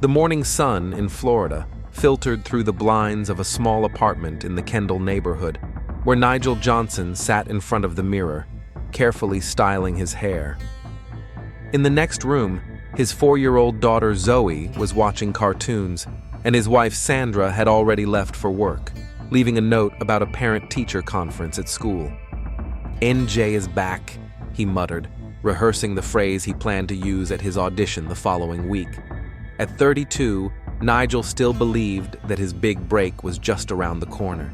The morning sun in Florida filtered through the blinds of a small apartment in the Kendall neighborhood, where Nigel Johnson sat in front of the mirror, carefully styling his hair. In the next room, his 4-year-old daughter Zoe was watching cartoons, and his wife Sandra had already left for work, leaving a note about a parent-teacher conference at school. "NJ is back," he muttered, rehearsing the phrase he planned to use at his audition the following week. At 32, Nigel still believed that his big break was just around the corner.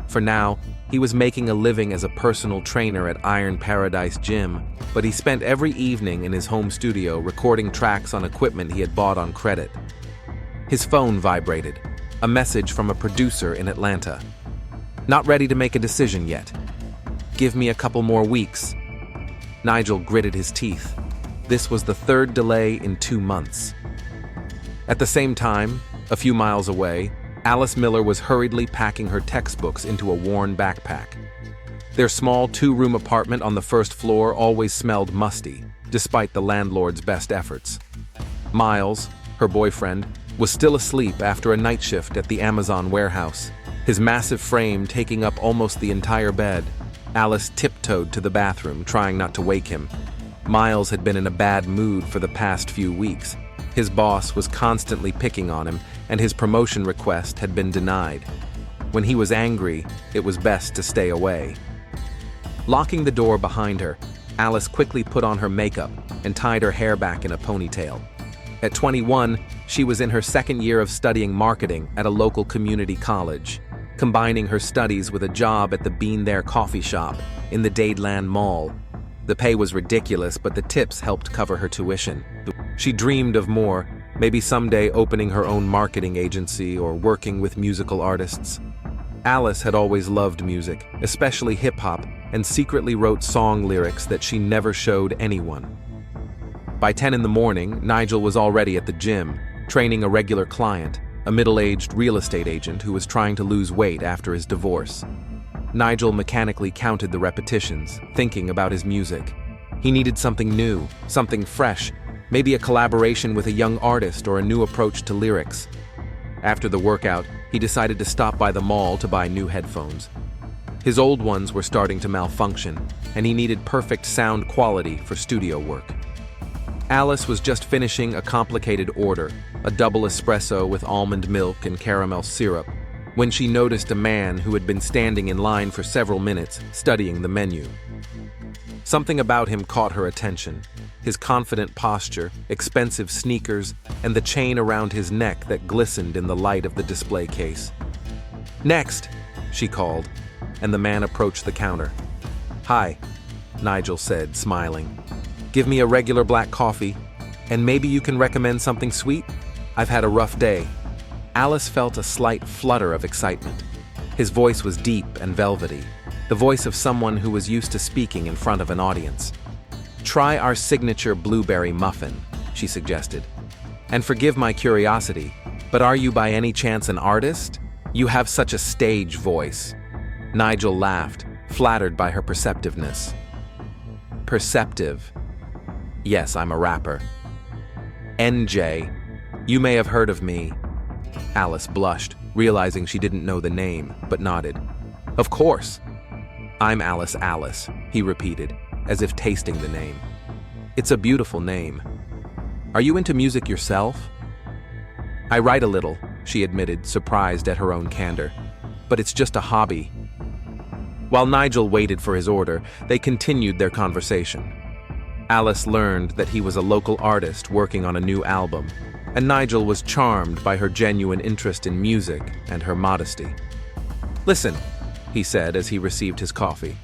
For now, he was making a living as a personal trainer at Iron Paradise Gym, but he spent every evening in his home studio recording tracks on equipment he had bought on credit. His phone vibrated, a message from a producer in Atlanta. "Not ready to make a decision yet. Give me a couple more weeks." Nigel gritted his teeth. This was the third delay in 2 months. At the same time, a few miles away, Alice Miller was hurriedly packing her textbooks into a worn backpack. Their small 2-room apartment on the first floor always smelled musty, despite the landlord's best efforts. Miles, her boyfriend, was still asleep after a night shift at the Amazon warehouse, his massive frame taking up almost the entire bed. Alice tiptoed to the bathroom, trying not to wake him. Miles had been in a bad mood for the past few weeks. His boss was constantly picking on him, and his promotion request had been denied. When he was angry, it was best to stay away. Locking the door behind her, Alice quickly put on her makeup and tied her hair back in a ponytail. At 21, she was in her second year of studying marketing at a local community college, combining her studies with a job at the Bean There coffee shop in the Dadeland Mall. The pay was ridiculous, but the tips helped cover her tuition. She dreamed of more, maybe someday opening her own marketing agency or working with musical artists. Alice had always loved music, especially hip-hop, and secretly wrote song lyrics that she never showed anyone. By 10 in the morning, Nigel was already at the gym, training a regular client, a middle-aged real estate agent who was trying to lose weight after his divorce. Nigel mechanically counted the repetitions, thinking about his music. He needed something new, something fresh, maybe a collaboration with a young artist or a new approach to lyrics. After the workout, he decided to stop by the mall to buy new headphones. His old ones were starting to malfunction, and he needed perfect sound quality for studio work. Alice was just finishing a complicated order, a double espresso with almond milk and caramel syrup, when she noticed a man who had been standing in line for several minutes, studying the menu. Something about him caught her attention. His confident posture, expensive sneakers, and the chain around his neck that glistened in the light of the display case. "Next," she called, and the man approached the counter. "Hi," Nigel said, smiling. "Give me a regular black coffee, and maybe you can recommend something sweet? I've had a rough day." Alice felt a slight flutter of excitement. His voice was deep and velvety, the voice of someone who was used to speaking in front of an audience. "Try our signature blueberry muffin," she suggested. "And forgive my curiosity, but are you by any chance an artist? You have such a stage voice." Nigel laughed, flattered by her perceptiveness. "Perceptive? Yes, I'm a rapper." "NJ, you may have heard of me." Alice blushed, realizing she didn't know the name, but nodded. "Of course." "I'm Alice," he repeated, as if tasting the name. "It's a beautiful name. Are you into music yourself?" "I write a little," she admitted, surprised at her own candor. "But it's just a hobby." While Nigel waited for his order, they continued their conversation. Alice learned that he was a local artist working on a new album, and Nigel was charmed by her genuine interest in music and her modesty. "Listen," he said as he received his coffee.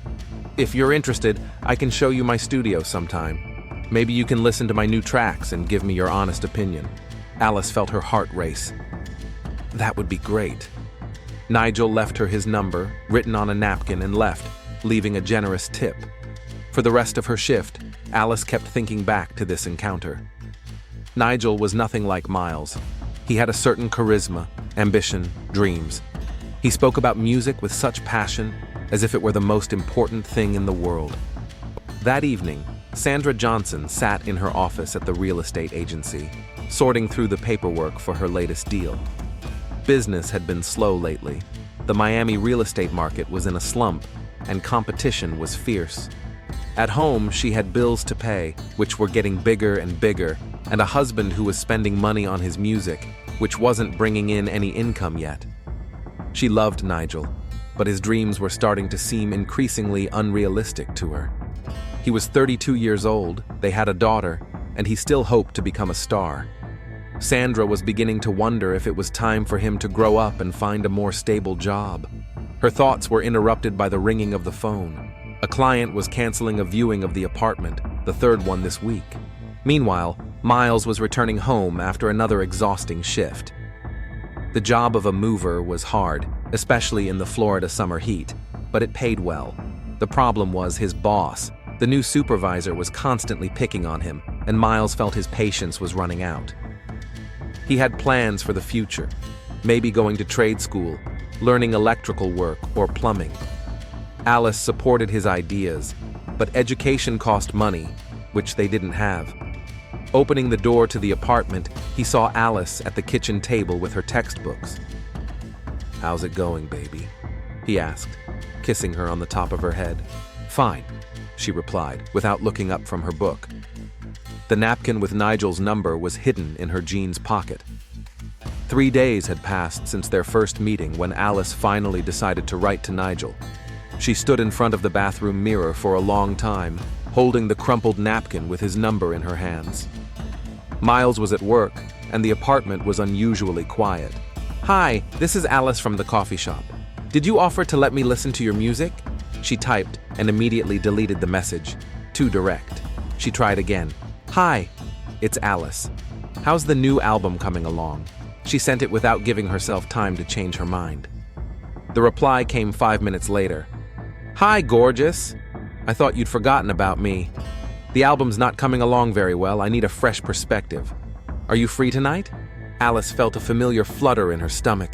"If you're interested, I can show you my studio sometime. Maybe you can listen to my new tracks and give me your honest opinion." Alice felt her heart race. That would be great. Nigel left her his number, written on a napkin, and left, leaving a generous tip. For the rest of her shift, Alice kept thinking back to this encounter. Nigel was nothing like Miles. He had a certain charisma, ambition, dreams. He spoke about music with such passion, as if it were the most important thing in the world. That evening, Sandra Johnson sat in her office at the real estate agency, sorting through the paperwork for her latest deal. Business had been slow lately. The Miami real estate market was in a slump, and competition was fierce. At home, she had bills to pay, which were getting bigger and bigger, and a husband who was spending money on his music, which wasn't bringing in any income yet. She loved Nigel, but his dreams were starting to seem increasingly unrealistic to her. He was 32 years old, they had a daughter, and he still hoped to become a star. Sandra was beginning to wonder if it was time for him to grow up and find a more stable job. Her thoughts were interrupted by the ringing of the phone. A client was canceling a viewing of the apartment, the third one this week. Meanwhile, Miles was returning home after another exhausting shift. The job of a mover was hard, especially in the Florida summer heat, but it paid well. The problem was his boss. The new supervisor was constantly picking on him, and Miles felt his patience was running out. He had plans for the future, maybe going to trade school, learning electrical work or plumbing. Alice supported his ideas, but education cost money, which they didn't have. Opening the door to the apartment, he saw Alice at the kitchen table with her textbooks. "How's it going, baby?" he asked, kissing her on the top of her head. "Fine," she replied, without looking up from her book. The napkin with Nigel's number was hidden in her jeans pocket. 3 days had passed since their first meeting when Alice finally decided to write to Nigel. She stood in front of the bathroom mirror for a long time, holding the crumpled napkin with his number in her hands. Miles was at work, and the apartment was unusually quiet. "Hi, this is Alice from the coffee shop. Did you offer to let me listen to your music?" She typed and immediately deleted the message. Too direct. She tried again. "Hi, it's Alice. How's the new album coming along?" She sent it without giving herself time to change her mind. The reply came 5 minutes later. "Hi, gorgeous. I thought you'd forgotten about me. The album's not coming along very well. I need a fresh perspective. Are you free tonight?" Alice felt a familiar flutter in her stomach.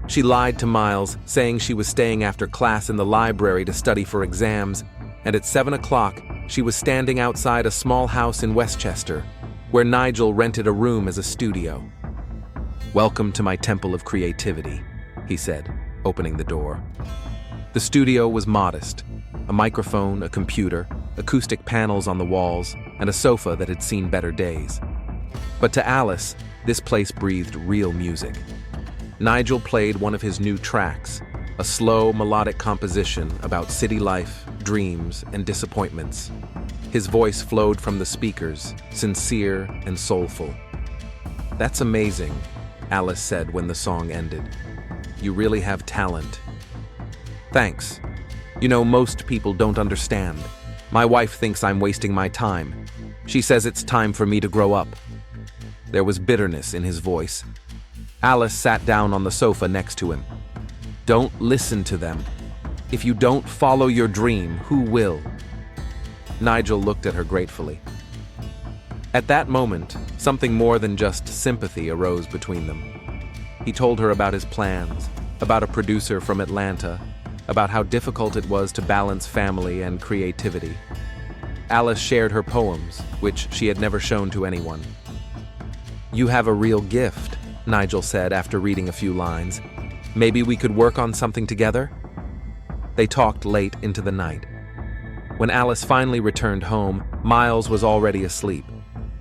She lied to Miles, saying she was staying after class in the library to study for exams, and at 7 o'clock, she was standing outside a small house in Westchester, where Nigel rented a room as a studio. "Welcome to my temple of creativity," he said, opening the door. The studio was modest. A microphone, a computer, acoustic panels on the walls, and a sofa that had seen better days. But to Alice, this place breathed real music. Nigel played one of his new tracks, a slow, melodic composition about city life, dreams, and disappointments. His voice flowed from the speakers, sincere and soulful. "That's amazing," Alice said when the song ended. "You really have talent." "Thanks. You know, most people don't understand. My wife thinks I'm wasting my time. She says it's time for me to grow up." There was bitterness in his voice. Alice sat down on the sofa next to him. "Don't listen to them. If you don't follow your dream, who will?" Nigel looked at her gratefully. At that moment, something more than just sympathy arose between them. He told her about his plans, about a producer from Atlanta, about how difficult it was to balance family and creativity. Alice shared her poems, which she had never shown to anyone. "You have a real gift," Nigel said after reading a few lines. "Maybe we could work on something together?" They talked late into the night. When Alice finally returned home, Miles was already asleep.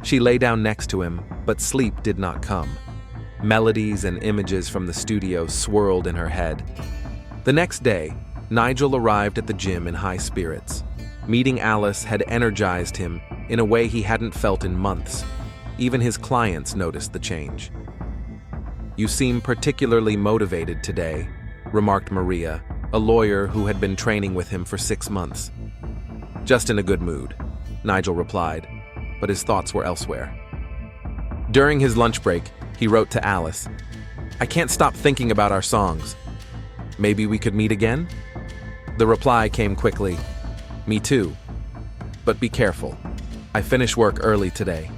She lay down next to him, but sleep did not come. Melodies and images from the studio swirled in her head. The next day, Nigel arrived at the gym in high spirits. Meeting Alice had energized him in a way he hadn't felt in months. Even his clients noticed the change. "You seem particularly motivated today," remarked Maria, a lawyer who had been training with him for 6 months. "Just in a good mood," Nigel replied, but his thoughts were elsewhere. During his lunch break, he wrote to Alice, "I can't stop thinking about our songs. Maybe we could meet again?" The reply came quickly, "Me too. But be careful. I finish work early today."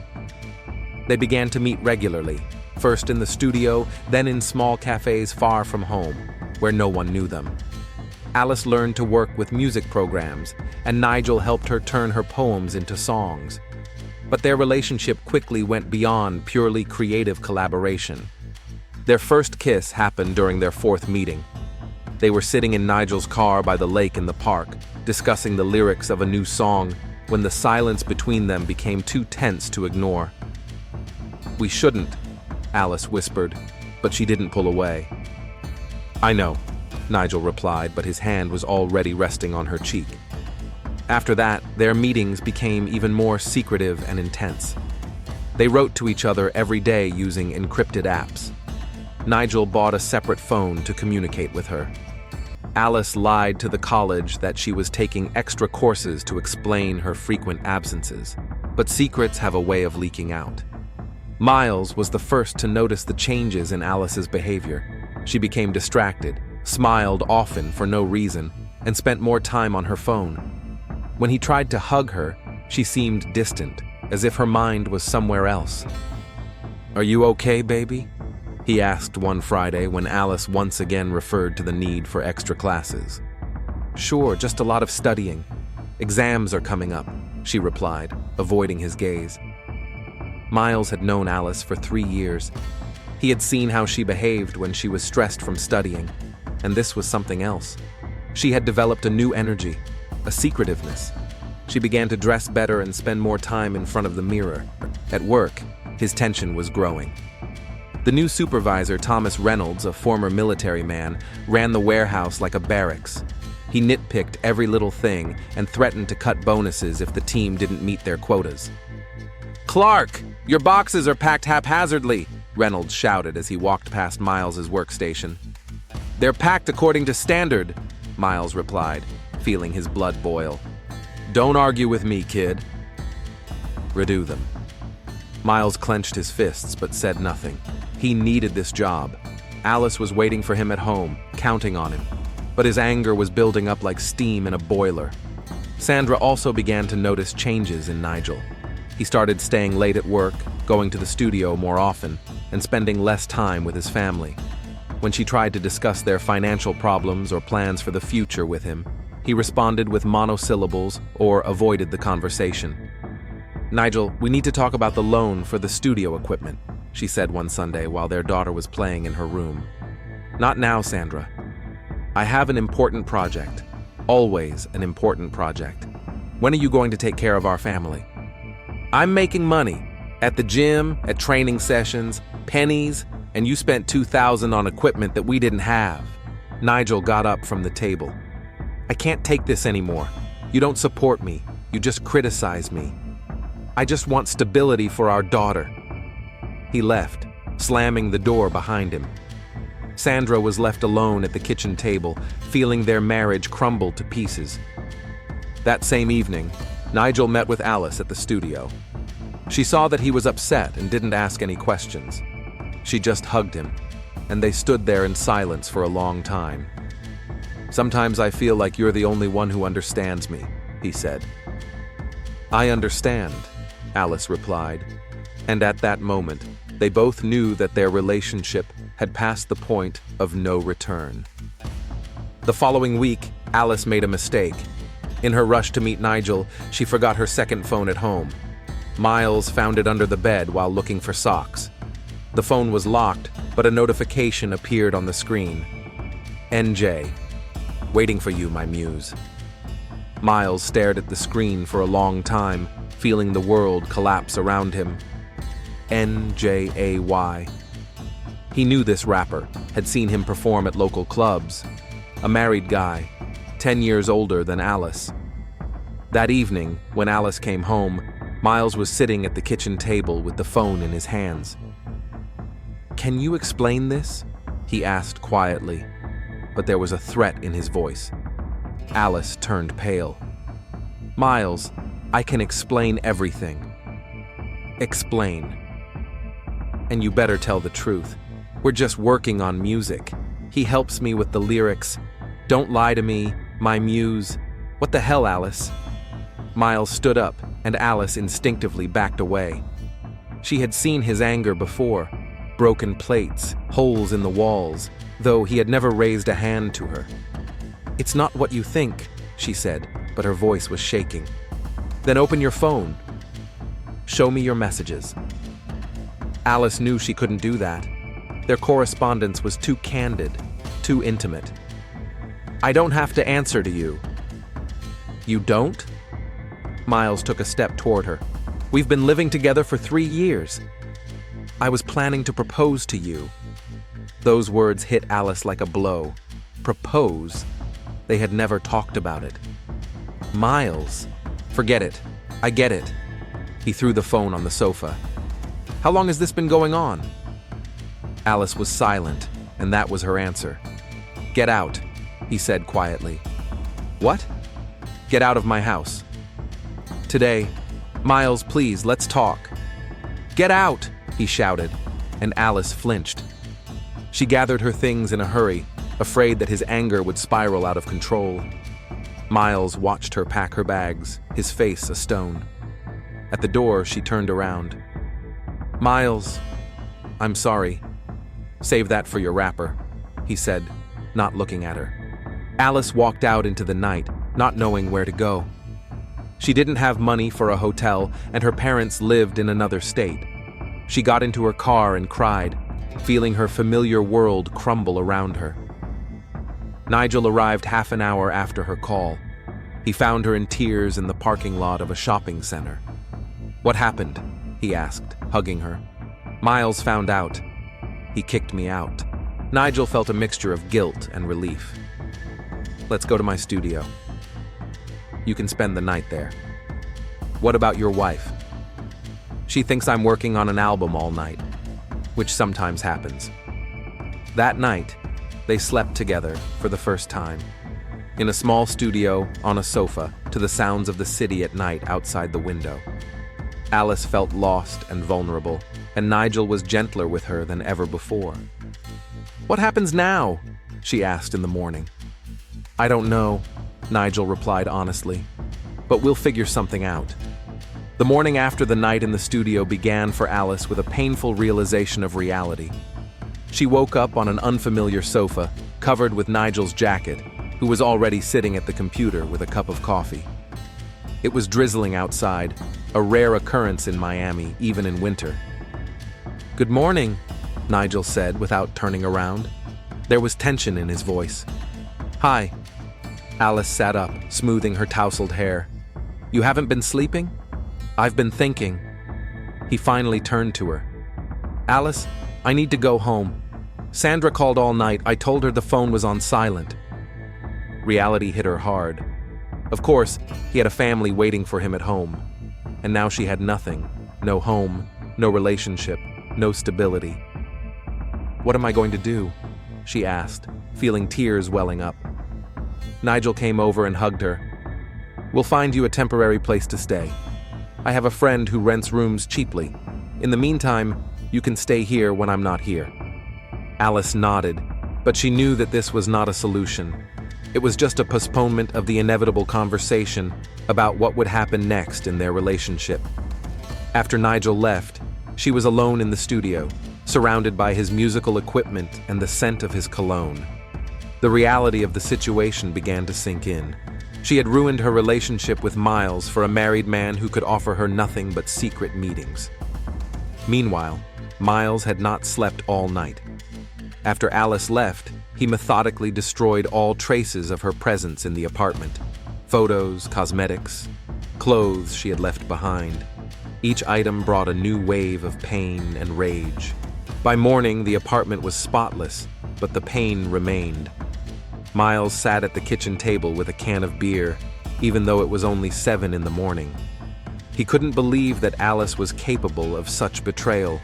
They began to meet regularly, first in the studio, then in small cafes far from home, where no one knew them. Alice learned to work with music programs, and Nigel helped her turn her poems into songs. But their relationship quickly went beyond purely creative collaboration. Their first kiss happened during their fourth meeting. They were sitting in Nigel's car by the lake in the park, discussing the lyrics of a new song, when the silence between them became too tense to ignore. "We shouldn't," Alice whispered, but she didn't pull away. "I know," Nigel replied, but his hand was already resting on her cheek. After that, their meetings became even more secretive and intense. They wrote to each other every day using encrypted apps. Nigel bought a separate phone to communicate with her. Alice lied to the college that she was taking extra courses to explain her frequent absences, but secrets have a way of leaking out. Miles was the first to notice the changes in Alice's behavior. She became distracted, smiled often for no reason, and spent more time on her phone. When he tried to hug her, she seemed distant, as if her mind was somewhere else. "Are you okay, baby?" he asked one Friday when Alice once again referred to the need for extra classes. "Sure, just a lot of studying. Exams are coming up," she replied, avoiding his gaze. Miles had known Alice for 3 years. He had seen how she behaved when she was stressed from studying, and this was something else. She had developed a new energy, a secretiveness. She began to dress better and spend more time in front of the mirror. At work, his tension was growing. The new supervisor, Thomas Reynolds, a former military man, ran the warehouse like a barracks. He nitpicked every little thing and threatened to cut bonuses if the team didn't meet their quotas. "Clark, your boxes are packed haphazardly," Reynolds shouted as he walked past Miles's workstation. "They're packed according to standard," Miles replied, feeling his blood boil. "Don't argue with me, kid." "Redo them." Miles clenched his fists but said nothing. He needed this job. Alice was waiting for him at home, counting on him. But his anger was building up like steam in a boiler. Sandra also began to notice changes in Nigel. He started staying late at work, going to the studio more often, and spending less time with his family. When she tried to discuss their financial problems or plans for the future with him, he responded with monosyllables or avoided the conversation. "Nigel, we need to talk about the loan for the studio equipment," she said one Sunday while their daughter was playing in her room. "Not now, Sandra. I have an important project. Always an important project. When are you going to take care of our family?" "I'm making money. At the gym, at training sessions, pennies, and you spent $2,000 on equipment that we didn't have." Nigel got up from the table. "I can't take this anymore. You don't support me. You just criticize me. I just want stability for our daughter." He left, slamming the door behind him. Sandra was left alone at the kitchen table, feeling their marriage crumble to pieces. That same evening, Nigel met with Alice at the studio. She saw that he was upset and didn't ask any questions. She just hugged him, and they stood there in silence for a long time. "Sometimes I feel like you're the only one who understands me," he said. "I understand," Alice replied, and at that moment, they both knew that their relationship had passed the point of no return. The following week, Alice made a mistake. In her rush to meet Nigel, she forgot her second phone at home. Miles found it under the bed while looking for socks. The phone was locked, but a notification appeared on the screen. "NJ. Waiting for you, my muse." Miles stared at the screen for a long time, feeling the world collapse around him. NJAY. He knew this rapper, had seen him perform at local clubs. A married guy, 10 years older than Alice. That evening, when Alice came home, Miles was sitting at the kitchen table with the phone in his hands. "Can you explain this?" he asked quietly, but there was a threat in his voice. Alice turned pale. "Miles, I can explain everything." "Explain. And you better tell the truth. We're just working on music. He helps me with the lyrics. Don't lie to me, my muse." "What the hell, Alice?" Miles stood up, and Alice instinctively backed away. She had seen his anger before. Broken plates, holes in the walls, though he had never raised a hand to her. "It's not what you think," she said, but her voice was shaking. "Then open your phone. Show me your messages." Alice knew she couldn't do that. Their correspondence was too candid, too intimate. "I don't have to answer to you." "You don't?" Miles took a step toward her. "We've been living together for 3 years. I was planning to propose to you." Those words hit Alice like a blow. Propose? They had never talked about it. Miles. "Forget it. I get it." He threw the phone on the sofa. "How long has this been going on?" Alice was silent, and that was her answer. "Get out," he said quietly. "What?" "Get out of my house." "Today. Miles, please, let's talk." "Get out!" he shouted, and Alice flinched. She gathered her things in a hurry, afraid that his anger would spiral out of control. Miles watched her pack her bags, his face a stone. At the door, she turned around. "Miles, I'm sorry. Save that for your wrapper," he said, not looking at her. Alice walked out into the night, not knowing where to go. She didn't have money for a hotel, and her parents lived in another state. She got into her car and cried, feeling her familiar world crumble around her. Nigel arrived half an hour after her call. He found her in tears in the parking lot of a shopping center. "What happened?" he asked, hugging her. "Miles found out. He kicked me out." Nigel felt a mixture of guilt and relief. "Let's go to my studio. You can spend the night there." "What about your wife?" "She thinks I'm working on an album all night," which sometimes happens. That night, they slept together for the first time, in a small studio on a sofa to the sounds of the city at night outside the window. Alice felt lost and vulnerable, and Nigel was gentler with her than ever before. "What happens now?" she asked in the morning. "I don't know," Nigel replied honestly, "but we'll figure something out." The morning after the night in the studio began for Alice with a painful realization of reality. She woke up on an unfamiliar sofa, covered with Nigel's jacket, who was already sitting at the computer with a cup of coffee. It was drizzling outside, a rare occurrence in Miami, even in winter. "Good morning," Nigel said without turning around. There was tension in his voice. "Hi." Alice sat up, smoothing her tousled hair. "You haven't been sleeping?" "I've been thinking." He finally turned to her. "Alice, I need to go home. Sandra called all night. I told her the phone was on silent." Reality hit her hard. Of course, he had a family waiting for him at home. And now she had nothing. No home, no relationship, no stability. "What am I going to do?" she asked, feeling tears welling up. Nigel came over and hugged her. "We'll find you a temporary place to stay. I have a friend who rents rooms cheaply. In the meantime, you can stay here when I'm not here." Alice nodded, but she knew that this was not a solution. It was just a postponement of the inevitable conversation about what would happen next in their relationship. After Nigel left, she was alone in the studio, surrounded by his musical equipment and the scent of his cologne. The reality of the situation began to sink in. She had ruined her relationship with Miles for a married man who could offer her nothing but secret meetings. Meanwhile, Miles had not slept all night. After Alice left, he methodically destroyed all traces of her presence in the apartment. Photos, cosmetics, clothes she had left behind. Each item brought a new wave of pain and rage. By morning, the apartment was spotless, but the pain remained. Miles sat at the kitchen table with a can of beer, even though it was only 7 in the morning. He couldn't believe that Alice was capable of such betrayal.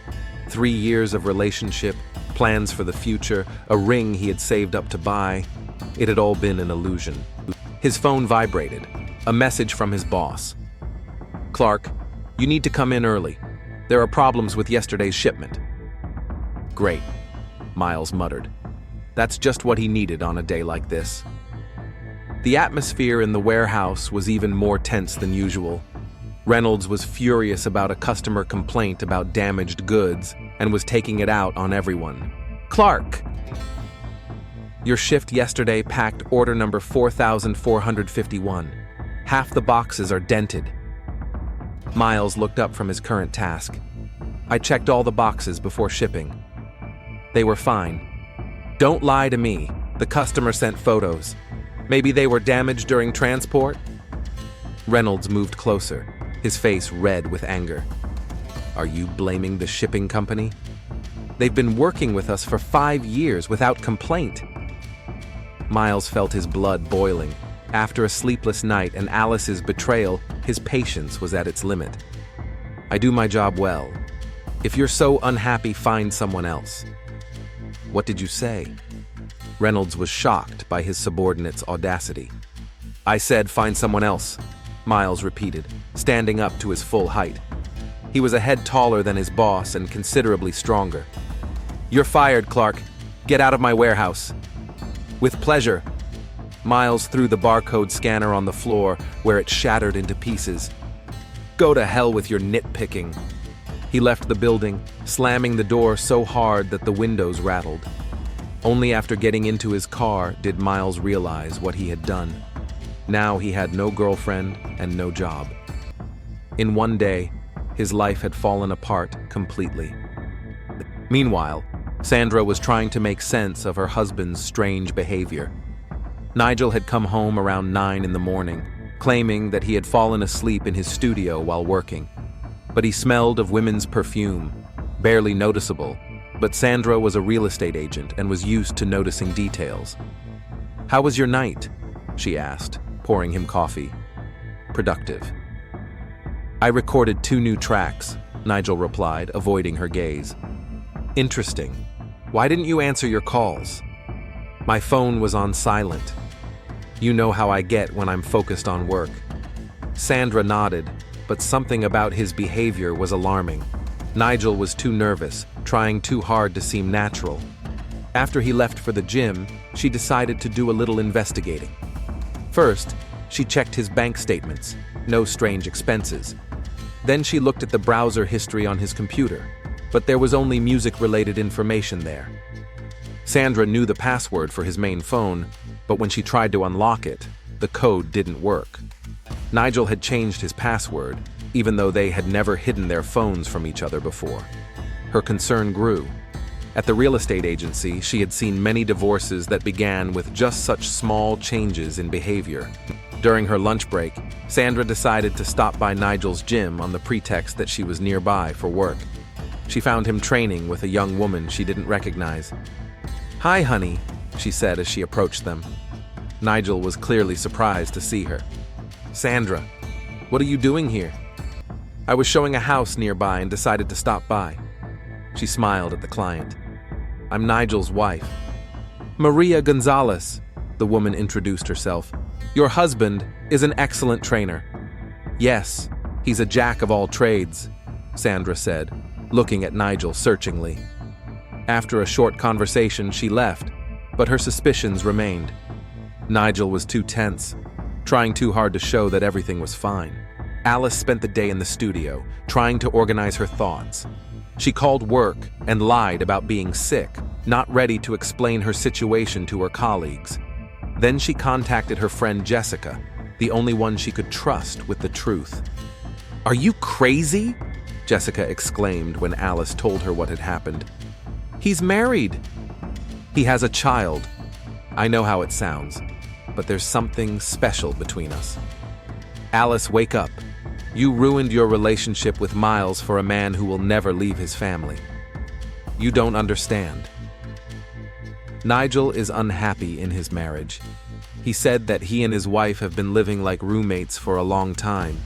3 years of relationship, plans for the future, a ring he had saved up to buy. It had all been an illusion. His phone vibrated. A message from his boss. "Clark, you need to come in early. There are problems with yesterday's shipment." "Great," Miles muttered. That's just what he needed on a day like this. The atmosphere in the warehouse was even more tense than usual. Reynolds was furious about a customer complaint about damaged goods and was taking it out on everyone. "Clark!" Your shift yesterday packed order number 4451. Half the boxes are dented. Miles looked up from his current task. I checked all the boxes before shipping. They were fine. Don't lie to me. The customer sent photos. Maybe they were damaged during transport? Reynolds moved closer, his face red with anger. Are you blaming the shipping company? They've been working with us for 5 years without complaint. Miles felt his blood boiling. After a sleepless night and Alice's betrayal, his patience was at its limit. I do my job well. If you're so unhappy, find someone else. What did you say? Reynolds was shocked by his subordinate's audacity. I said find someone else, Miles repeated, standing up to his full height. He was a head taller than his boss and considerably stronger. You're fired, Clark. Get out of my warehouse. With pleasure. Miles threw the barcode scanner on the floor, where it shattered into pieces. Go to hell with your nitpicking. He left the building, slamming the door so hard that the windows rattled. Only after getting into his car did Miles realize what he had done. Now he had no girlfriend and no job. In one day, his life had fallen apart completely. Meanwhile, Sandra was trying to make sense of her husband's strange behavior. Nigel had come home around 9 in the morning, claiming that he had fallen asleep in his studio while working. But he smelled of women's perfume, barely noticeable, but Sandra was a real estate agent and was used to noticing details. How was your night? She asked, pouring him coffee. Productive. I recorded 2 new tracks, Nigel replied, avoiding her gaze. Interesting. Why didn't you answer your calls? My phone was on silent. You know how I get when I'm focused on work. Sandra nodded, but something about his behavior was alarming. Nigel was too nervous, trying too hard to seem natural. After he left for the gym, she decided to do a little investigating. First, she checked his bank statements, no strange expenses. Then she looked at the browser history on his computer, but there was only music-related information there. Sandra knew the password for his main phone, but when she tried to unlock it, the code didn't work. Nigel had changed his password, even though they had never hidden their phones from each other before. Her concern grew. At the real estate agency, she had seen many divorces that began with just such small changes in behavior. During her lunch break, Sandra decided to stop by Nigel's gym on the pretext that she was nearby for work. She found him training with a young woman she didn't recognize. Hi, honey, she said as she approached them. Nigel was clearly surprised to see her. Sandra, what are you doing here? I was showing a house nearby and decided to stop by. She smiled at the client. I'm Nigel's wife. Maria Gonzalez, the woman introduced herself. Your husband is an excellent trainer. Yes, he's a jack of all trades, Sandra said, looking at Nigel searchingly. After a short conversation, she left, but her suspicions remained. Nigel was too tense, trying too hard to show that everything was fine. Alice spent the day in the studio, trying to organize her thoughts. She called work and lied about being sick, not ready to explain her situation to her colleagues. Then she contacted her friend Jessica, the only one she could trust with the truth. Are you crazy? Jessica exclaimed when Alice told her what had happened. He's married. He has a child. I know how it sounds, but there's something special between us. Alice, wake up. You ruined your relationship with Miles for a man who will never leave his family. You don't understand. Nigel is unhappy in his marriage. He said that he and his wife have been living like roommates for a long time.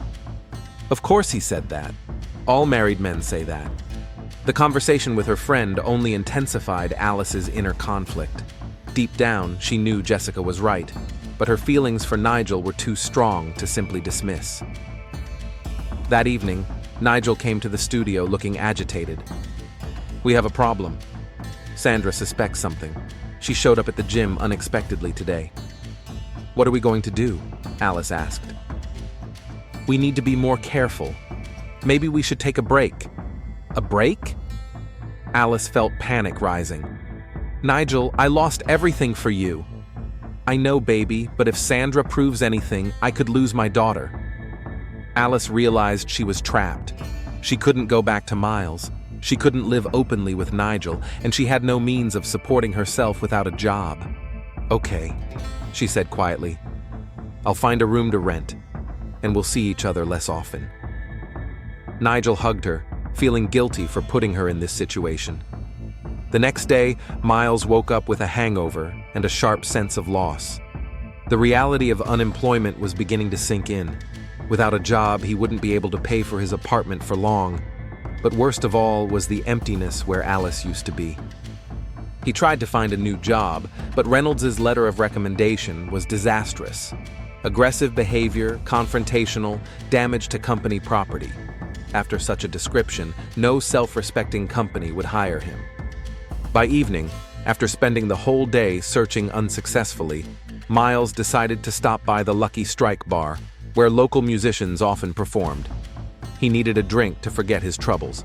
Of course he said that. All married men say that. The conversation with her friend only intensified Alice's inner conflict. Deep down, she knew Jessica was right, but her feelings for Nigel were too strong to simply dismiss. That evening, Nigel came to the studio looking agitated. We have a problem. Sandra suspects something. She showed up at the gym unexpectedly today. What are we going to do? Alice asked. We need to be more careful. Maybe we should take a break. A break? Alice felt panic rising. Nigel, I lost everything for you. I know, baby, but if Sandra proves anything, I could lose my daughter. Alice realized she was trapped. She couldn't go back to Miles. She couldn't live openly with Nigel, and she had no means of supporting herself without a job. Okay, she said quietly. I'll find a room to rent, and we'll see each other less often. Nigel hugged her, feeling guilty for putting her in this situation. The next day, Miles woke up with a hangover and a sharp sense of loss. The reality of unemployment was beginning to sink in. Without a job, he wouldn't be able to pay for his apartment for long. But worst of all was the emptiness where Alice used to be. He tried to find a new job, but Reynolds's letter of recommendation was disastrous. Aggressive behavior, confrontational, damage to company property. After such a description, no self-respecting company would hire him. By evening, after spending the whole day searching unsuccessfully, Miles decided to stop by the Lucky Strike bar, where local musicians often performed. He needed a drink to forget his troubles.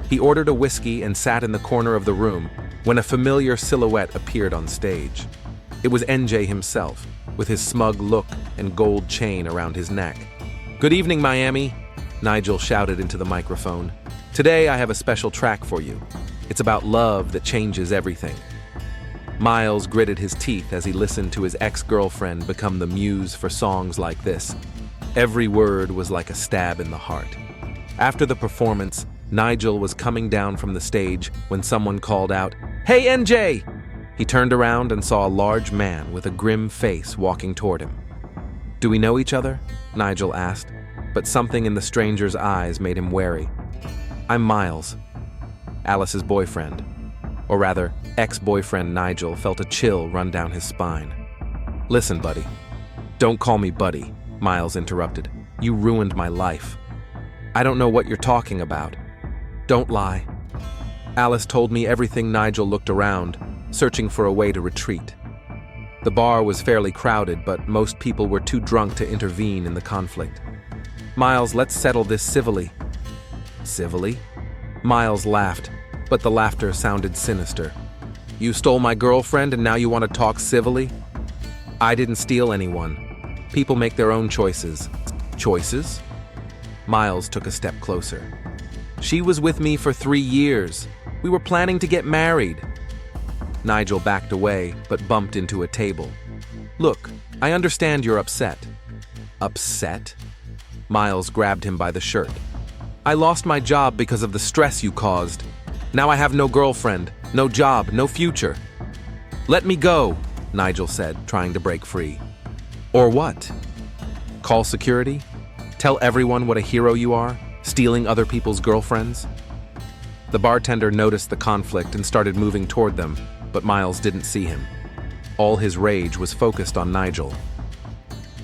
He ordered a whiskey and sat in the corner of the room when a familiar silhouette appeared on stage. It was NJ himself, with his smug look and gold chain around his neck. "Good evening, Miami," Nigel shouted into the microphone. "Today I have a special track for you. It's about love that changes everything." Miles gritted his teeth as he listened to his ex-girlfriend become the muse for songs like this. Every word was like a stab in the heart. After the performance, Nigel was coming down from the stage when someone called out, "Hey, NJ!" He turned around and saw a large man with a grim face walking toward him. "Do we know each other?" Nigel asked, but something in the stranger's eyes made him wary. "I'm Miles, Alice's boyfriend." Or rather, ex-boyfriend Nigel felt a chill run down his spine. "Listen, buddy." "Don't call me buddy," Miles interrupted. "You ruined my life." "I don't know what you're talking about." "Don't lie." Alice told me everything. Nigel looked around, searching for a way to retreat. The bar was fairly crowded, but most people were too drunk to intervene in the conflict. "Miles, let's settle this civilly." "Civilly?" Miles laughed, but the laughter sounded sinister. "You stole my girlfriend and now you want to talk civilly?" "I didn't steal anyone. People make their own choices." "Choices?" Miles took a step closer. "She was with me for 3 years. We were planning to get married." Nigel backed away, but bumped into a table. "Look, I understand you're upset." "Upset?" Miles grabbed him by the shirt. "I lost my job because of the stress you caused. Now I have no girlfriend, no job, no future." "Let me go," Nigel said, trying to break free. "Or what? Call security? Tell everyone what a hero you are, stealing other people's girlfriends?" The bartender noticed the conflict and started moving toward them, but Miles didn't see him. All his rage was focused on Nigel.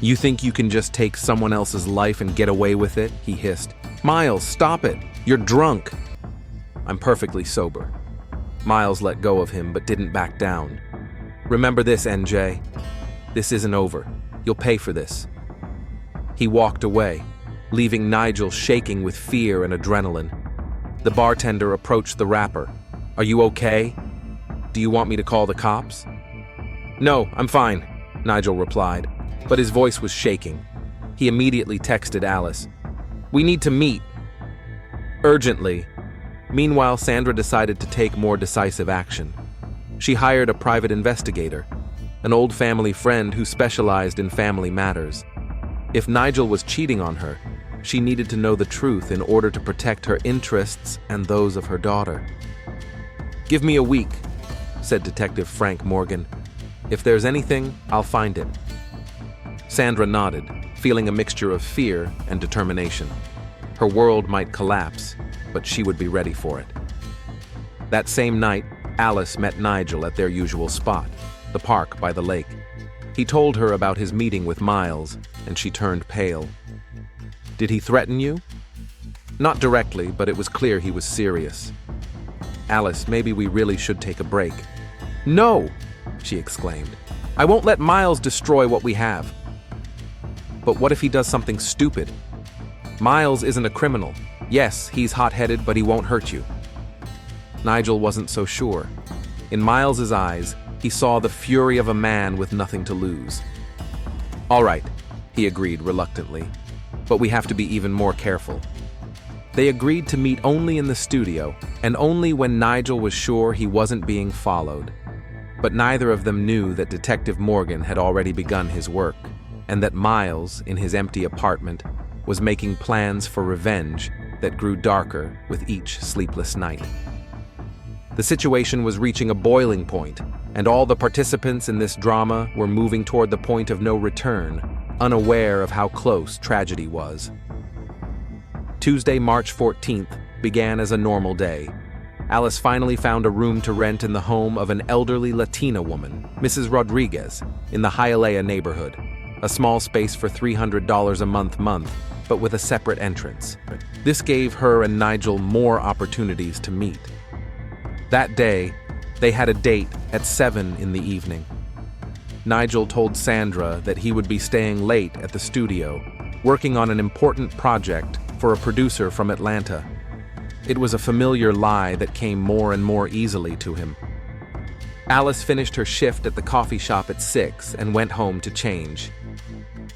"You think you can just take someone else's life and get away with it?" he hissed. "Miles, stop it! You're drunk!" "I'm perfectly sober." Miles let go of him but didn't back down. "Remember this, NJ. This isn't over. You'll pay for this." He walked away, leaving Nigel shaking with fear and adrenaline. The bartender approached the rapper. "Are you okay? Do you want me to call the cops?" "No, I'm fine," Nigel replied, but his voice was shaking. He immediately texted Alice. "We need to meet. Urgently." Meanwhile, Sandra decided to take more decisive action. She hired a private investigator, an old family friend who specialized in family matters. If Nigel was cheating on her, she needed to know the truth in order to protect her interests and those of her daughter. "Give me a week," said Detective Frank Morgan. "If there's anything, I'll find it." Sandra nodded, feeling a mixture of fear and determination. Her world might collapse, but she would be ready for it. That same night, Alice met Nigel at their usual spot, the park by the lake. He told her about his meeting with Miles, and she turned pale. "Did he threaten you?" "Not directly, but it was clear he was serious." "Alice, maybe we really should take a break." "No!" she exclaimed. "I won't let Miles destroy what we have." "But what if he does something stupid?" "Miles isn't a criminal. Yes, he's hot-headed, but he won't hurt you." Nigel wasn't so sure. In Miles's eyes, he saw the fury of a man with nothing to lose. "All right," he agreed reluctantly, "but we have to be even more careful." They agreed to meet only in the studio, and only when Nigel was sure he wasn't being followed. But neither of them knew that Detective Morgan had already begun his work, and that Miles, in his empty apartment, was making plans for revenge that grew darker with each sleepless night. The situation was reaching a boiling point, and all the participants in this drama were moving toward the point of no return, unaware of how close tragedy was. Tuesday, March 14th, began as a normal day. Alice finally found a room to rent in the home of an elderly Latina woman, Mrs. Rodriguez, in the Hialeah neighborhood, a small space for $300 a month, but with a separate entrance. This gave her and Nigel more opportunities to meet. That day, they had a date at 7 in the evening. Nigel told Sandra that he would be staying late at the studio, working on an important project for a producer from Atlanta. It was a familiar lie that came more and more easily to him. Alice finished her shift at the coffee shop at 6 and went home to change.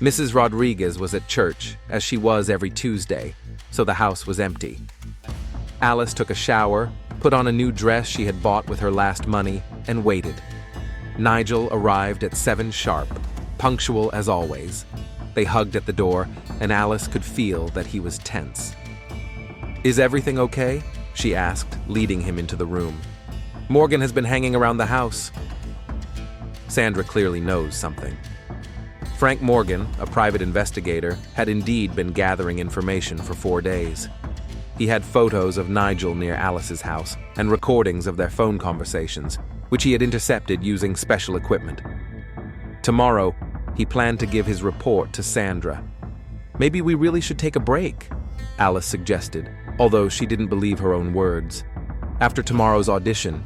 Mrs. Rodriguez was at church, as she was every Tuesday, so the house was empty. Alice took a shower, put on a new dress she had bought with her last money, and waited. Nigel arrived at 7 sharp, punctual as always. They hugged at the door, and Alice could feel that he was tense. "Is everything okay?" she asked, leading him into the room. "Morgan has been hanging around the house." Sandra clearly knows something. Frank Morgan, a private investigator, had indeed been gathering information for 4 days. He had photos of Nigel near Alice's house and recordings of their phone conversations, which he had intercepted using special equipment. Tomorrow, he planned to give his report to Sandra. "Maybe we really should take a break," Alice suggested, although she didn't believe her own words. "After tomorrow's audition,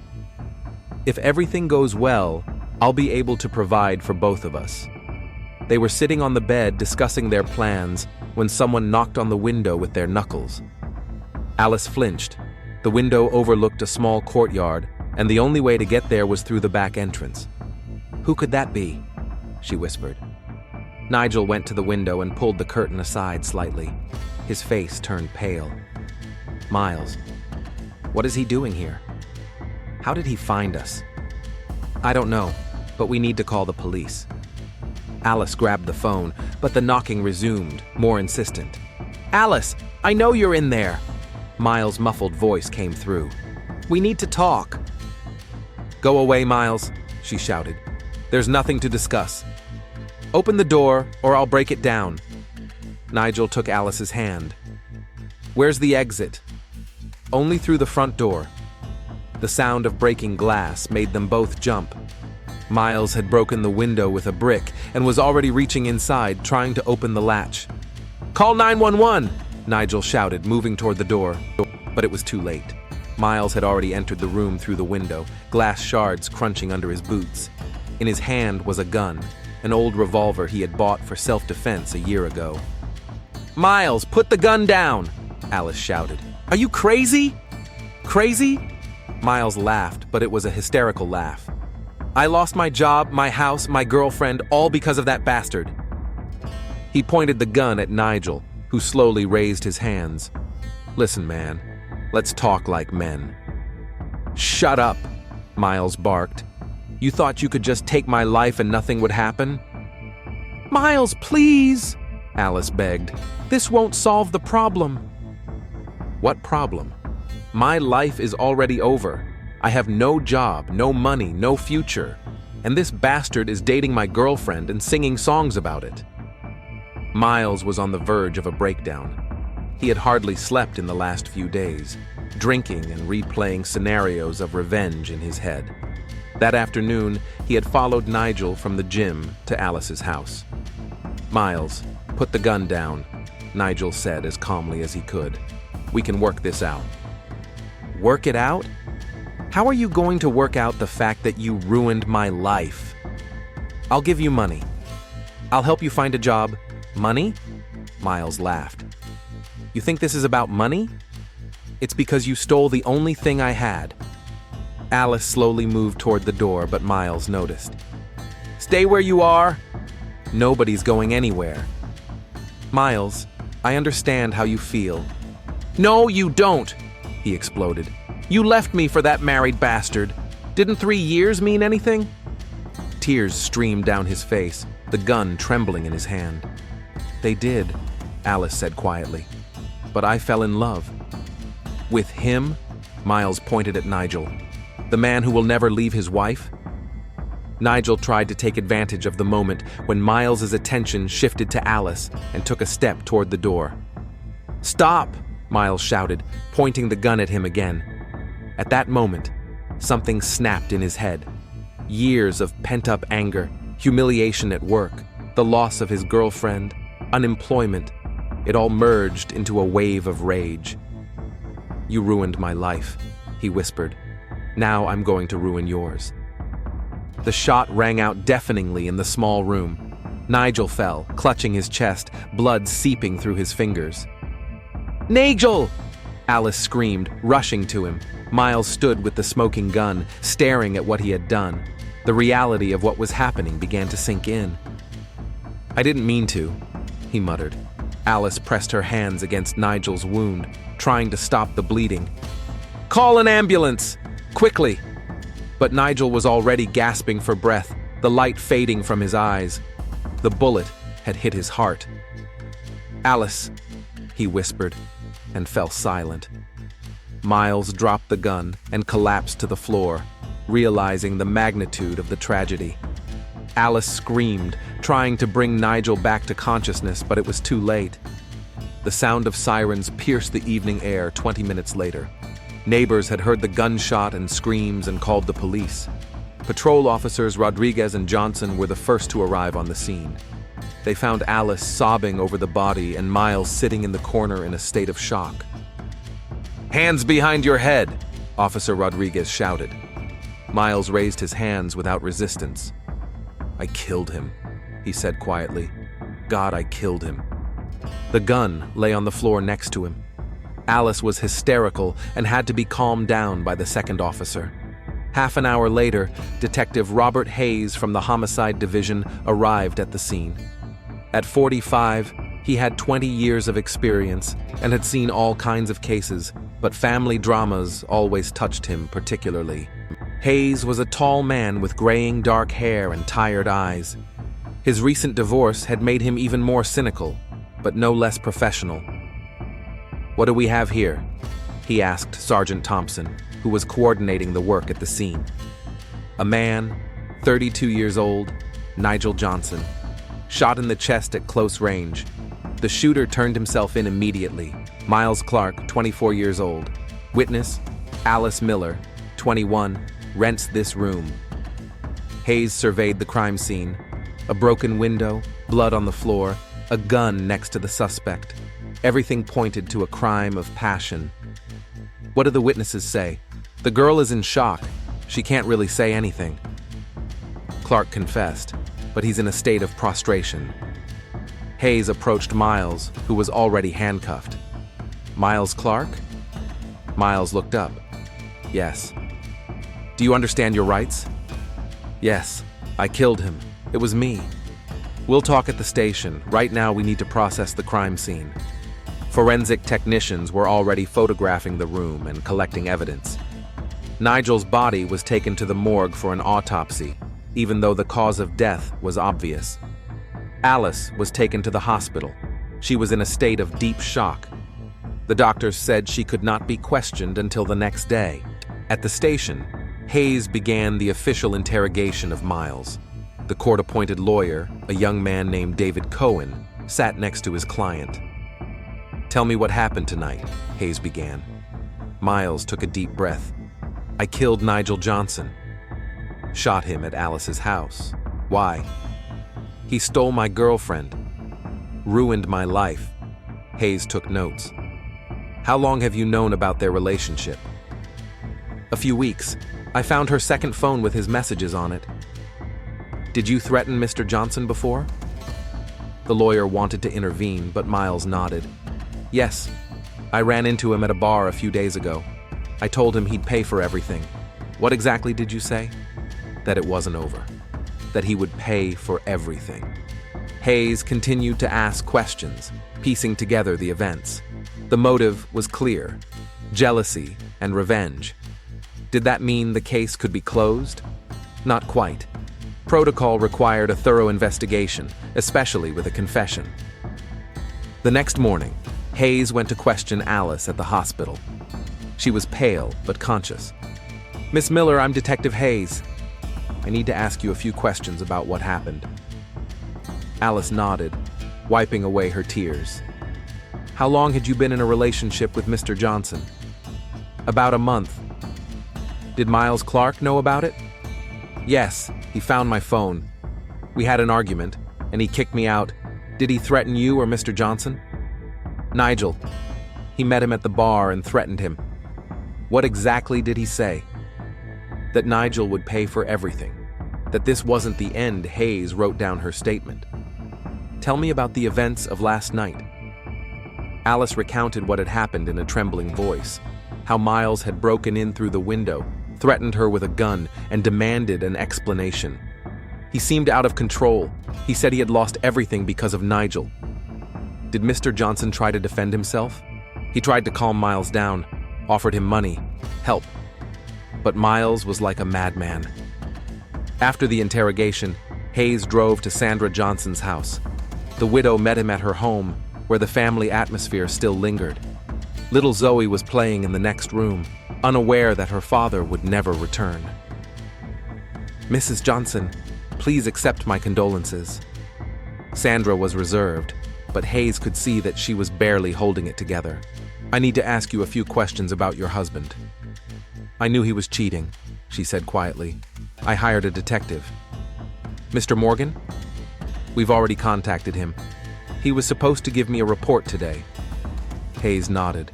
if everything goes well, I'll be able to provide for both of us." They were sitting on the bed discussing their plans when someone knocked on the window with their knuckles. Alice flinched. The window overlooked a small courtyard, and the only way to get there was through the back entrance. "Who could that be?" she whispered. Nigel went to the window and pulled the curtain aside slightly. His face turned pale. "Miles, what is he doing here? How did he find us?" "I don't know, but we need to call the police." Alice grabbed the phone, but the knocking resumed, more insistent. "Alice, I know you're in there!" Miles' muffled voice came through. "We need to talk." "Go away, Miles," she shouted. "There's nothing to discuss. Open the door, or I'll break it down." Nigel took Alice's hand. "Where's the exit?" "Only through the front door." The sound of breaking glass made them both jump. Miles had broken the window with a brick and was already reaching inside, trying to open the latch. "Call 911!" Nigel shouted, moving toward the door. But it was too late. Miles had already entered the room through the window, glass shards crunching under his boots. In his hand was a gun, an old revolver he had bought for self-defense a year ago. "Miles, put the gun down!" Alice shouted. "Are you crazy? Crazy?" Miles laughed, but it was a hysterical laugh. "I lost my job, my house, my girlfriend, all because of that bastard." He pointed the gun at Nigel, who slowly raised his hands. "Listen, man, let's talk like men." "Shut up," Miles barked. "You thought you could just take my life and nothing would happen?" "Miles, please," Alice begged. "This won't solve the problem." "What problem? My life is already over. I have no job, no money, no future. And this bastard is dating my girlfriend and singing songs about it." Miles was on the verge of a breakdown. He had hardly slept in the last few days, drinking and replaying scenarios of revenge in his head. That afternoon, he had followed Nigel from the gym to Alice's house. "Miles, put the gun down," Nigel said as calmly as he could. "We can work this out." "Work it out? How are you going to work out the fact that you ruined my life?" "I'll give you money. I'll help you find a job." "Money?" Miles laughed. "You think this is about money? It's because you stole the only thing I had." Alice slowly moved toward the door, but Miles noticed. "Stay where you are." "Nobody's going anywhere." "Miles, I understand how you feel." "No, you don't," he exploded. "You left me for that married bastard. Didn't 3 years mean anything?" Tears streamed down his face, the gun trembling in his hand. "They did," Alice said quietly. "But I fell in love." "With him?" Miles pointed at Nigel. "The man who will never leave his wife?" Nigel tried to take advantage of the moment when Miles's attention shifted to Alice and took a step toward the door. "Stop!" Miles shouted, pointing the gun at him again. At that moment, something snapped in his head. Years of pent-up anger, humiliation at work, the loss of his girlfriend, unemployment, it all merged into a wave of rage. "You ruined my life," he whispered. "Now I'm going to ruin yours." The shot rang out deafeningly in the small room. Nigel fell, clutching his chest, blood seeping through his fingers. "Nigel!" Alice screamed, rushing to him. Miles stood with the smoking gun, staring at what he had done. The reality of what was happening began to sink in. "I didn't mean to," he muttered. Alice pressed her hands against Nigel's wound, trying to stop the bleeding. "Call an ambulance! Quickly!" But Nigel was already gasping for breath, the light fading from his eyes. The bullet had hit his heart. "Alice," he whispered, and fell silent. Miles dropped the gun and collapsed to the floor, realizing the magnitude of the tragedy. Alice screamed, trying to bring Nigel back to consciousness, but it was too late. The sound of sirens pierced the evening air 20 minutes later. Neighbors had heard the gunshot and screams and called the police. Patrol officers Rodriguez and Johnson were the first to arrive on the scene. They found Alice sobbing over the body and Miles sitting in the corner in a state of shock. "Hands behind your head," Officer Rodriguez shouted. Miles raised his hands without resistance. "I killed him," he said quietly. "God, I killed him." The gun lay on the floor next to him. Alice was hysterical and had to be calmed down by the second officer. Half an hour later, Detective Robert Hayes from the Homicide Division arrived at the scene. At 45, he had 20 years of experience and had seen all kinds of cases, but family dramas always touched him particularly. Hayes was a tall man with graying dark hair and tired eyes. His recent divorce had made him even more cynical, but no less professional. "What do we have here?" he asked Sergeant Thompson, who was coordinating the work at the scene. A man, 32 years old, Nigel Johnson, shot in the chest at close range. The shooter turned himself in immediately. Miles Clark, 24 years old. Witness, Alice Miller, 21, rents this room. Hayes surveyed the crime scene. A broken window, blood on the floor, a gun next to the suspect. Everything pointed to a crime of passion. "What do the witnesses say?" "The girl is in shock. She can't really say anything." Clark confessed, but he's in a state of prostration. Hayes approached Miles, who was already handcuffed. "Miles Clark?" Miles looked up. "Yes." "Do you understand your rights?" "Yes. I killed him. It was me." "We'll talk at the station. Right now we need to process the crime scene." Forensic technicians were already photographing the room and collecting evidence. Nigel's body was taken to the morgue for an autopsy, even though the cause of death was obvious. Alice was taken to the hospital. She was in a state of deep shock. The doctors said she could not be questioned until the next day. At the station, Hayes began the official interrogation of Miles. The court-appointed lawyer, a young man named David Cohen, sat next to his client. "Tell me what happened tonight," Hayes began. Miles took a deep breath. "I killed Nigel Johnson. Shot him at Alice's house. Why?" "He stole my girlfriend. Ruined my life." Hayes took notes. "How long have you known about their relationship?" "A few weeks. I found her second phone with his messages on it." "Did you threaten Mr. Johnson before?" The lawyer wanted to intervene, but Miles nodded. "Yes. I ran into him at a bar a few days ago. I told him he'd pay for everything. What exactly did you say? That it wasn't over. That he would pay for everything. Hayes continued to ask questions, piecing together the events. The motive was clear: jealousy and revenge. Did that mean the case could be closed? Not quite. Protocol required a thorough investigation, especially with a confession. The next morning, Hayes went to question Alice at the hospital. She was pale but conscious. "Miss Miller, I'm Detective Hayes. I need to ask you a few questions about what happened." Alice nodded, wiping away her tears. "How long had you been in a relationship with Mr. Johnson?" "About a month." "Did Miles Clark know about it?" "Yes, he found my phone. We had an argument, and he kicked me out." "Did he threaten you or Mr. Johnson?" "Nigel. He met him at the bar and threatened him." "What exactly did he say?" "That Nigel would pay for everything. That this wasn't the end." Hayes wrote down her statement. "Tell me about the events of last night." Alice recounted what had happened in a trembling voice. How Miles had broken in through the window, threatened her with a gun, and demanded an explanation. He seemed out of control. He said he had lost everything because of Nigel. Did Mr. Johnson try to defend himself? He tried to calm Miles down, offered him money, help. But Miles was like a madman. After the interrogation, Hayes drove to Sandra Johnson's house. The widow met him at her home, where the family atmosphere still lingered. Little Zoe was playing in the next room, unaware that her father would never return. "Mrs. Johnson, please accept my condolences." Sandra was reserved, but Hayes could see that she was barely holding it together. "I need to ask you a few questions about your husband." "I knew he was cheating," she said quietly. "I hired a detective." "Mr. Morgan?" "We've already contacted him. He was supposed to give me a report today." Hayes nodded.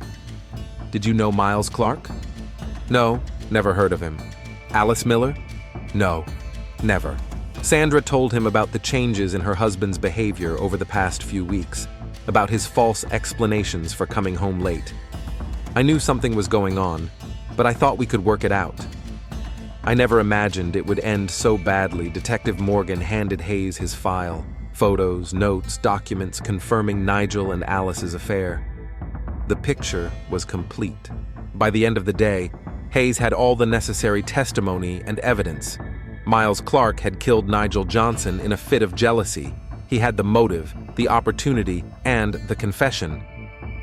"Did you know Miles Clark?" "No, never heard of him." "Alice Miller?" "No, never." Sandra told him about the changes in her husband's behavior over the past few weeks, about his false explanations for coming home late. "I knew something was going on, but I thought we could work it out." "I never imagined it would end so badly." Detective Morgan handed Hayes his file, photos, notes, documents confirming Nigel and Alice's affair. The picture was complete. By the end of the day, Hayes had all the necessary testimony and evidence. Miles Clark had killed Nigel Johnson in a fit of jealousy. He had the motive, the opportunity, and the confession.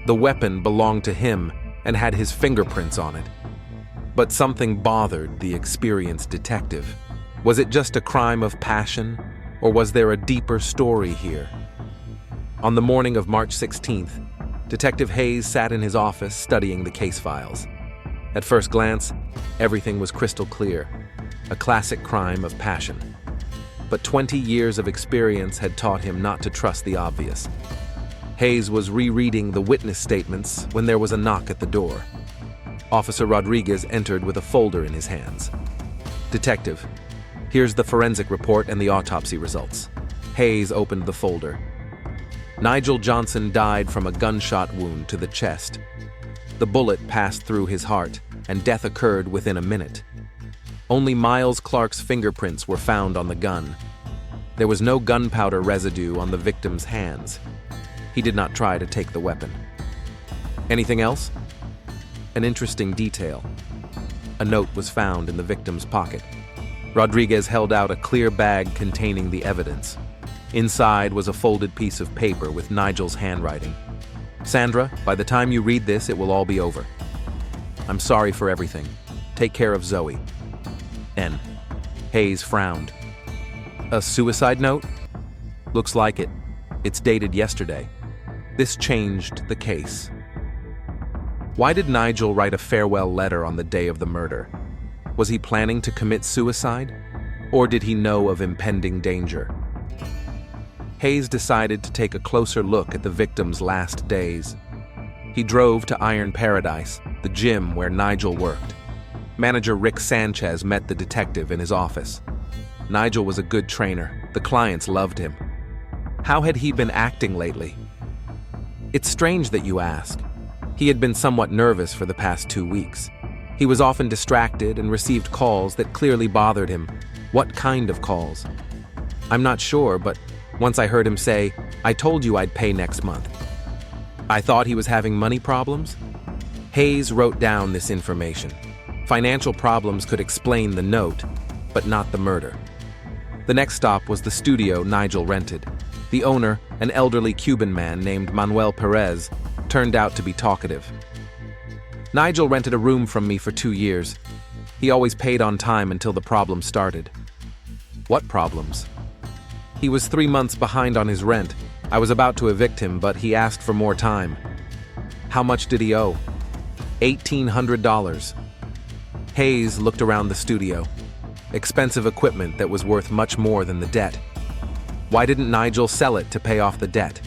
The weapon belonged to him and had his fingerprints on it. But something bothered the experienced detective. Was it just a crime of passion, or was there a deeper story here? On the morning of March 16th, Detective Hayes sat in his office studying the case files. At first glance, everything was crystal clear. A classic crime of passion. But 20 years of experience had taught him not to trust the obvious. Hayes was rereading the witness statements when there was a knock at the door. Officer Rodriguez entered with a folder in his hands. "Detective, here's the forensic report and the autopsy results." Hayes opened the folder. Nigel Johnson died from a gunshot wound to the chest. The bullet passed through his heart, and death occurred within a minute. Only Miles Clark's fingerprints were found on the gun. There was no gunpowder residue on the victim's hands. He did not try to take the weapon. Anything else? An interesting detail. A note was found in the victim's pocket. Rodriguez held out a clear bag containing the evidence. Inside was a folded piece of paper with Nigel's handwriting. "Sandra, by the time you read this, it will all be over. I'm sorry for everything. Take care of Zoe. N." Hayes frowned. "A suicide note?" "Looks like it. It's dated yesterday." This changed the case. Why did Nigel write a farewell letter on the day of the murder? Was he planning to commit suicide? Or did he know of impending danger? Hayes decided to take a closer look at the victim's last days. He drove to Iron Paradise, the gym where Nigel worked. Manager Rick Sanchez met the detective in his office. Nigel was a good trainer. The clients loved him. How had he been acting lately? "It's strange that you ask. He had been somewhat nervous for the past 2 weeks. He was often distracted and received calls that clearly bothered him. What kind of calls? I'm not sure, but once I heard him say, "I told you I'd pay next month." I thought he was having money problems. Hayes wrote down this information. Financial problems could explain the note, but not the murder. The next stop was the studio Nigel rented. The owner, an elderly Cuban man named Manuel Perez, turned out to be talkative. "Nigel rented a room from me for 2 years. He always paid on time until the problem started." "What problems?" "He was 3 months behind on his rent. I was about to evict him, but he asked for more time." "How much did he owe?" $1,800. Hayes looked around the studio. Expensive equipment that was worth much more than the debt. Why didn't Nigel sell it to pay off the debt?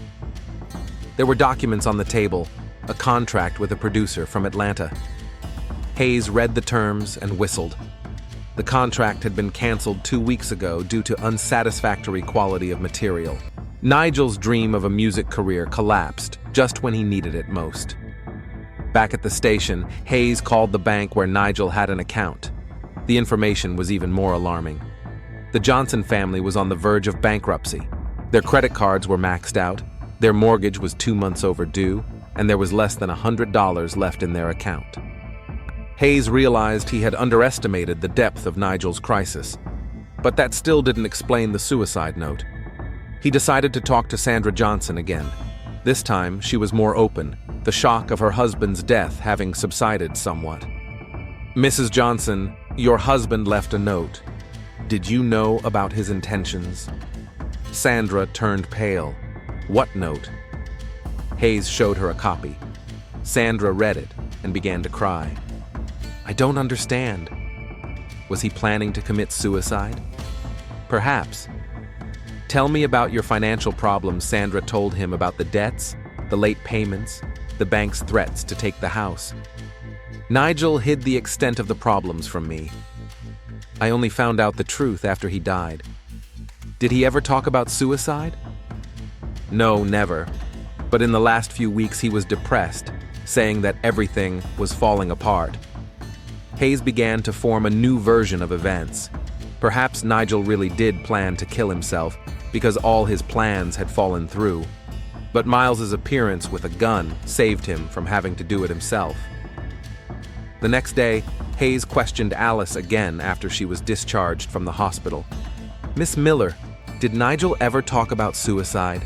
There were documents on the table, a contract with a producer from Atlanta. Hayes read the terms and whistled. The contract had been canceled 2 weeks ago due to unsatisfactory quality of material. Nigel's dream of a music career collapsed just when he needed it most. Back at the station, Hayes called the bank where Nigel had an account. The information was even more alarming. The Johnson family was on the verge of bankruptcy. Their credit cards were maxed out, their mortgage was 2 months overdue, and there was less than $100 left in their account. Hayes realized he had underestimated the depth of Nigel's crisis, but that still didn't explain the suicide note. He decided to talk to Sandra Johnson again. This time, she was more open, the shock of her husband's death having subsided somewhat. "Mrs. Johnson, your husband left a note. Did you know about his intentions?" Sandra turned pale. "What note?" Hayes showed her a copy. Sandra read it and began to cry. "I don't understand." Was he planning to commit suicide? Perhaps. "Tell me about your financial problems." Sandra told him about the debts, the late payments, the bank's threats to take the house. "Nigel hid the extent of the problems from me. I only found out the truth after he died." "Did he ever talk about suicide?" "No, never. But in the last few weeks he was depressed, saying that everything was falling apart." Hayes began to form a new version of events. Perhaps Nigel really did plan to kill himself because all his plans had fallen through. But Miles's appearance with a gun saved him from having to do it himself. The next day, Hayes questioned Alice again after she was discharged from the hospital. "Miss Miller, did Nigel ever talk about suicide?"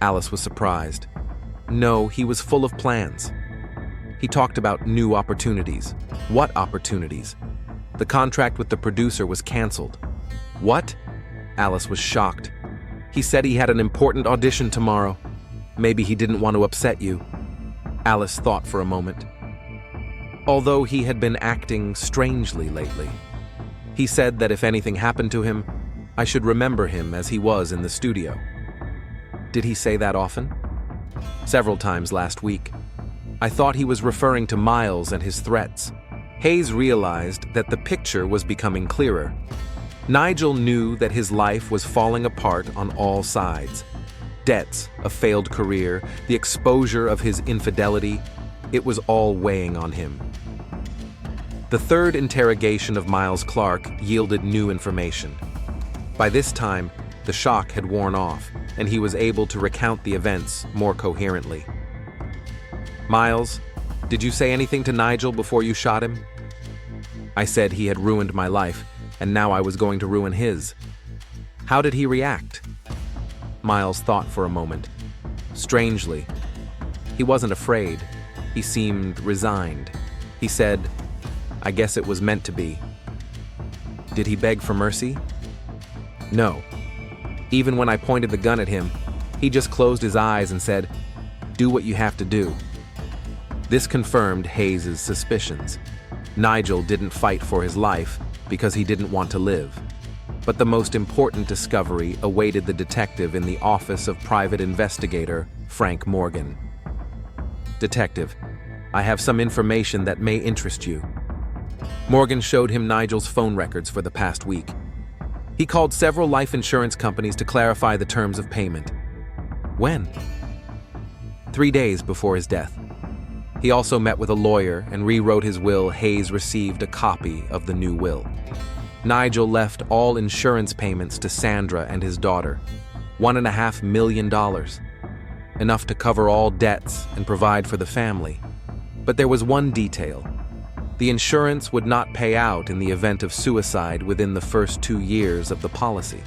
Alice was surprised. "No, he was full of plans. He talked about new opportunities." "What opportunities?" "The contract with the producer was canceled." "What?" Alice was shocked. "He said he had an important audition tomorrow. Maybe he didn't want to upset you." Alice thought for a moment. "Although he had been acting strangely lately. He said that if anything happened to him, I should remember him as he was in the studio." "Did he say that often?" "Several times last week. I thought he was referring to Miles and his threats." Hayes realized that the picture was becoming clearer. Nigel knew that his life was falling apart on all sides. Debts, a failed career, the exposure of his infidelity, it was all weighing on him. The third interrogation of Miles Clark yielded new information. By this time, the shock had worn off, and he was able to recount the events more coherently. "Miles, did you say anything to Nigel before you shot him?" "I said he had ruined my life, and now I was going to ruin his." "How did he react?" Miles thought for a moment. Strangely, he wasn't afraid. He seemed resigned. He said, "I guess it was meant to be." "Did he beg for mercy?" "No. Even when I pointed the gun at him, he just closed his eyes and said, 'Do what you have to do.'" This confirmed Hayes' suspicions. Nigel didn't fight for his life because he didn't want to live. But the most important discovery awaited the detective in the office of private investigator Frank Morgan. "Detective, I have some information that may interest you." Morgan showed him Nigel's phone records for the past week. He called several life insurance companies to clarify the terms of payment. "When?" 3 days before his death. He also met with a lawyer and rewrote his will. Hayes received a copy of the new will. Nigel left all insurance payments to Sandra and his daughter, $1.5 million, enough to cover all debts and provide for the family. But there was one detail. The insurance would not pay out in the event of suicide within the first 2 years of the policy.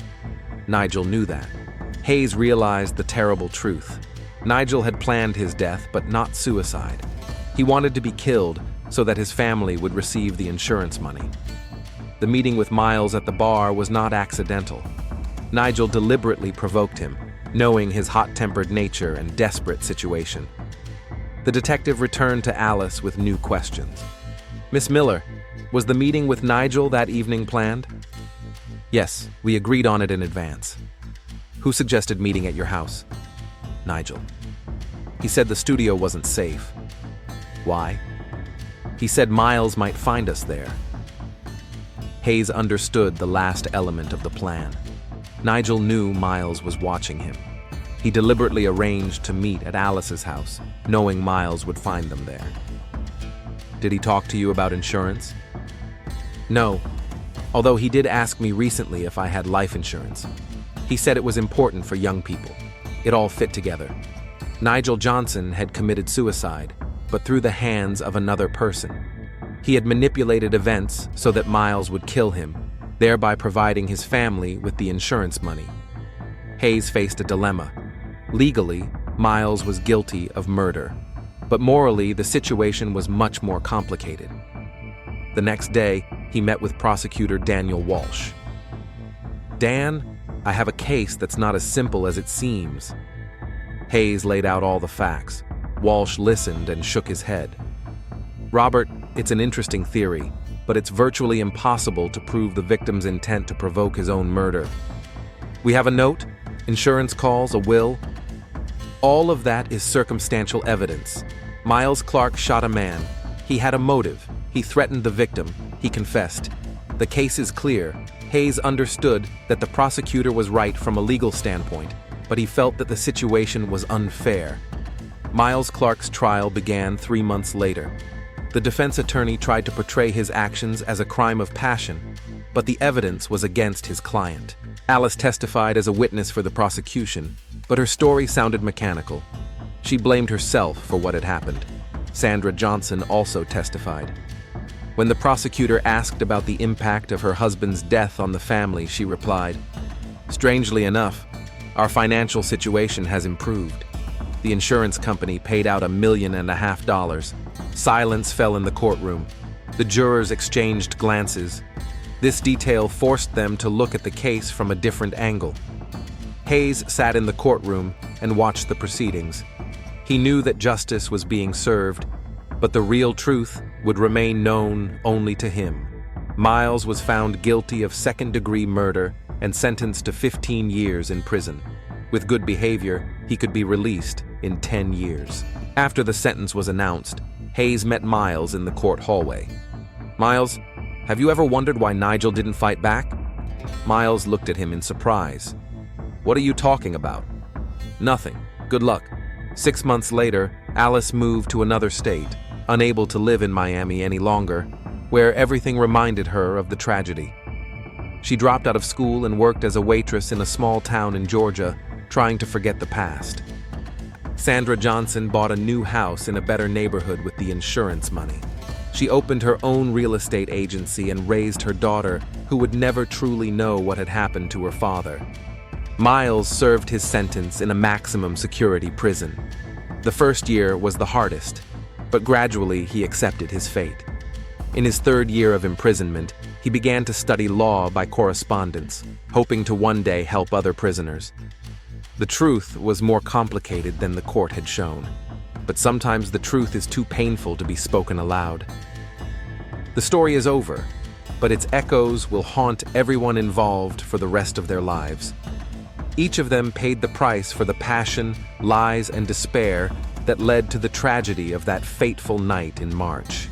Nigel knew that. Hayes realized the terrible truth. Nigel had planned his death, but not suicide. He wanted to be killed so that his family would receive the insurance money. The meeting with Miles at the bar was not accidental. Nigel deliberately provoked him, knowing his hot-tempered nature and desperate situation. The detective returned to Alice with new questions. "Miss Miller, was the meeting with Nigel that evening planned?" "Yes, we agreed on it in advance." "Who suggested meeting at your house?" "Nigel. He said the studio wasn't safe." "Why?" "He said Miles might find us there." Hayes understood the last element of the plan. Nigel knew Miles was watching him. He deliberately arranged to meet at Alice's house, knowing Miles would find them there. "Did he talk to you about insurance?" "No, although he did ask me recently if I had life insurance. He said it was important for young people. It all fit together. Nigel Johnson had committed suicide, but through the hands of another person. He had manipulated events so that Miles would kill him, thereby providing his family with the insurance money." Hayes faced a dilemma. Legally, Miles was guilty of murder, but morally, the situation was much more complicated. The next day, he met with prosecutor Daniel Walsh. "Dan, I have a case that's not as simple as it seems." Hayes laid out all the facts. Walsh listened and shook his head. "Robert, it's an interesting theory, but it's virtually impossible to prove the victim's intent to provoke his own murder. We have a note, insurance calls, a will. All of that is circumstantial evidence. Miles Clark shot a man. He had a motive. He threatened the victim. He confessed. The case is clear." Hayes understood that the prosecutor was right from a legal standpoint, but he felt that the situation was unfair. Miles Clark's trial began 3 months later. The defense attorney tried to portray his actions as a crime of passion, but the evidence was against his client. Alice testified as a witness for the prosecution, but her story sounded mechanical. She blamed herself for what had happened. Sandra Johnson also testified. When the prosecutor asked about the impact of her husband's death on the family, she replied, "Strangely enough, our financial situation has improved. The insurance company paid out $1.5 million. Silence fell in the courtroom. The jurors exchanged glances. This detail forced them to look at the case from a different angle." Hayes sat in the courtroom and watched the proceedings. He knew that justice was being served, but the real truth would remain known only to him. Miles was found guilty of second-degree murder and sentenced to 15 years in prison. With good behavior, he could be released in 10 years. After the sentence was announced, Hayes met Miles in the court hallway. "Miles, have you ever wondered why Nigel didn't fight back?" Miles looked at him in surprise. "What are you talking about?" "Nothing. Good luck." 6 months later, Alice moved to another state, unable to live in Miami any longer, where everything reminded her of the tragedy. She dropped out of school and worked as a waitress in a small town in Georgia, trying to forget the past. Sandra Johnson bought a new house in a better neighborhood with the insurance money. She opened her own real estate agency and raised her daughter, who would never truly know what had happened to her father. Miles served his sentence in a maximum security prison. The first year was the hardest, but gradually he accepted his fate. In his 3rd year of imprisonment, he began to study law by correspondence, hoping to one day help other prisoners. The truth was more complicated than the court had shown, but sometimes the truth is too painful to be spoken aloud. The story is over, but its echoes will haunt everyone involved for the rest of their lives. Each of them paid the price for the passion, lies, and despair that led to the tragedy of that fateful night in March.